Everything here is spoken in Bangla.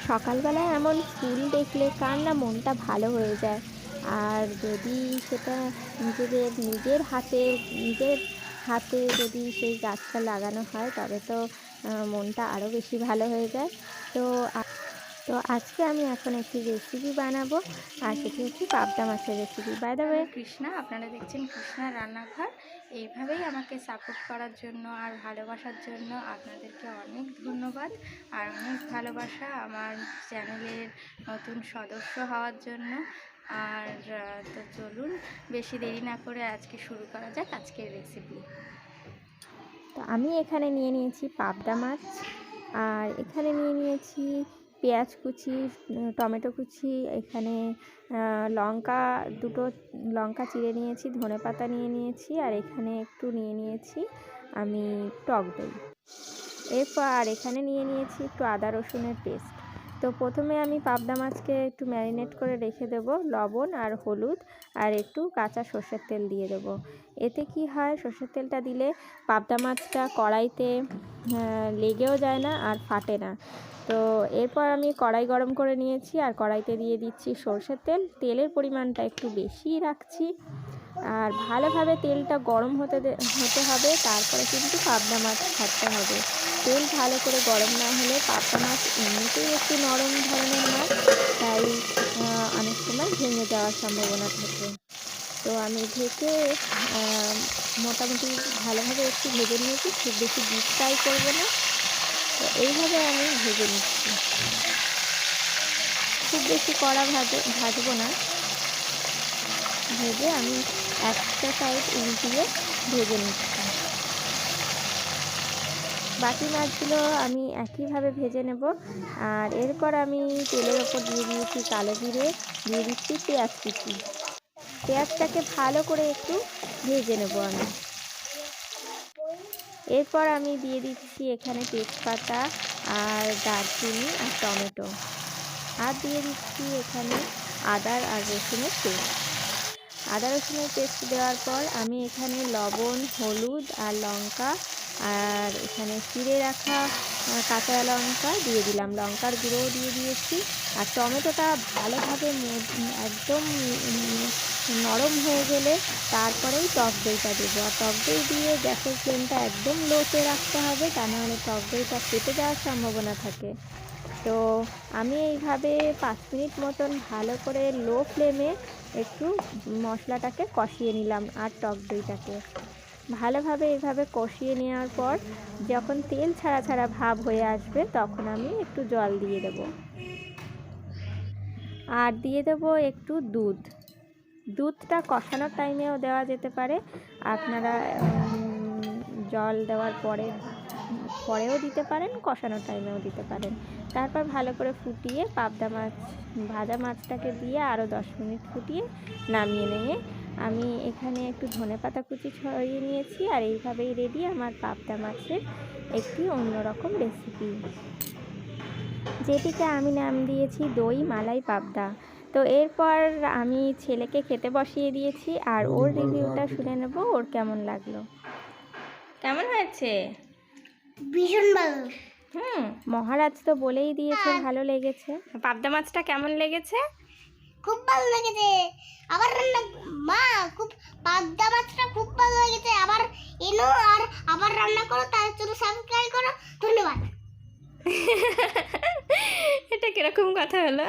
সকালবেলায় এমন ফুল দেখলে কার না মনটা ভালো হয়ে যায়। আর যদি সেটা নিজের হাতে যদি সেই গাছটা লাগানো হয় তবে তো মনটা আরও বেশি ভালো হয়ে যায়। তো আজকে আমি এখন একটি রেসিপি বানাবো, আর সেটি হচ্ছে পাবদা মাছের recipe. By the way, Krishna, আপনারা দেখছেন কৃষ্ণার রান্নাঘর। এইভাবেই আমাকে সাপোর্ট করার জন্য আর ভালোবাসার জন্য আপনাদেরকে অনেক ধন্যবাদ আর অনেক ভালোবাসা আমার চ্যানেলের নতুন সদস্য হওয়ার জন্য। আর তো চলুন বেশি দেরি না করে আজকে শুরু করা যাক আজকের রেসিপি। তো আমি এখানে নিয়ে নিয়েছি পাবদা মাছ, আর এখানে নিয়ে নিয়েছি পেঁয়াজ কুচি, টমেটো কুচি, এখানে দুটো লঙ্কা চিড়ে নিয়েছি, ধনেপাতা নিয়ে নিয়েছি, আর এখানে একটু নিয়ে নিয়েছি আমি টক দই। এরপর এখানে নিয়ে নিয়েছি একটু আদা রসুনের পেস্ট। তো প্রথমে আমি পাবদা মাছকে একটু ম্যারিনেট করে রেখে দেবো, লবণ আর হলুদ আর একটু কাঁচা সর্ষের তেল দিয়ে দেবো। এতে কি হয়, সর্ষের তেলটা দিলে পাবদা মাছটা কড়াইতে লেগেও যায় না আর ফাটে না। তো এরপর আমি কড়াই গরম করে নিয়েছি, আর কড়াইতে দিয়ে দিচ্ছি সর্ষের তেল। তেলের পরিমাণটা একটু বেশিই রাখছি, আর ভালোভাবে তেলটা গরম হতে হবে, তারপরে কিন্তু পাবদা মাছ ছাড়তে হবে। তেল ভালো করে গরম না হলে পাবদা মাছ এমনিতেই একটু নরম ধরনের মাছ, তাই অনেক সময় ভেঙে যাওয়ার সম্ভাবনা থাকে। তো আমি ঢেকে মোটামুটি ভালোভাবে একটু ভেজে নিয়েছি, খুব বেশি ডিপ ফ্রাই করবো না। তো এইভাবে আমি ভেজে নিচ্ছি, খুব বেশি কড়া ভাজবো না। ভেজে আমি একটা সাইড উল্টিয়ে ভেজে নিচ্ছি। বাকি মাছগুলো আমি একইভাবে ভেজে নেব। আর এরপর আমি তেলের ওপর দিয়ে দিয়েছি কালো জিরে, দিয়ে দিচ্ছি পেঁয়াজ কুচি। পেঁয়াজটাকে ভালো করে একটু ভেজে নেব আমি। এরপর আমি দিয়ে দিচ্ছি এখানে তেজপাতা আর দারচিনি আর টমেটো, আর দিয়ে দিচ্ছি এখানে আদা আর রসুনের পেস্ট। আদা রসুনের পেস্ট দেওয়ার পর আমি এখানে লবণ, হলুদ আর লঙ্কা, আর এখানে চিড়ে রাখা কাঁচা লঙ্কা দিয়ে দিলাম, লঙ্কার গুঁড়োও দিয়ে দিয়েছি। আর টমেটোটা ভালোভাবে একদম নরম হয়ে গেলে তারপরেই টক দইটা দেবো। আর টক দই দিয়ে গ্যাসের ফ্লেমটা একদম লোতে রাখতে হবে, তা নাহলে টক দইটা ফেটে যাওয়ার সম্ভাবনা থাকে। তো আমি এইভাবে 5 মিনিট মতন ভালো করে লো ফ্লেমে একটু মশলাটাকে কষিয়ে নিলাম, আর টক দইটাকে ভালোভাবে এইভাবে কষিয়ে নেওয়ার পর যখন তেল ছাড়া ছাড়া ভাব হয়ে আসবে তখন আমি একটু জল দিয়ে দেব, আর দিয়ে দেব একটু দুধটা কষানোর টাইমেও দেওয়া যেতে পারে। আপনারা জল দেওয়ার পরেও দিতে পারেন, কষানোর টাইমেও দিতে পারেন। তারপর ভালো করে ফুটিয়ে ভাজা মাছটাকে দিয়ে আরও 10 মিনিট ফুটিয়ে নামিয়ে নিয়ে আমি এখানে একটু ধনেপাতা কুচি ছড়িয়ে নিয়েছি। আর এইভাবেই রেডি আমার পাবদা মাছের একটি অন্যরকম রেসিপি, যেটিকে আমি নাম দিয়েছি দই মালাই পাবদা। তো এরপর আমি ছেলেকে খেতে বসিয়ে দিয়েছি, আর ওর রিভিউটা শুনে নেব, ওর কেমন লাগলো। কেমন হয়েছে? ভীষণ ভালো। মহারাজ তো বলেই দিয়েছে ভালো লেগেছে। পাবদা মাছটা কেমন লেগেছে? খুব ভালো লেগেছে। আবার খুব পাবদা মাছটা খুব ভালো লেগেছে। আবার এনো আর আবার রান্না করো, তার জন্য সাবস্ক্রাইব করো। ধন্যবাদ। এটা কিরকম কথা হলো?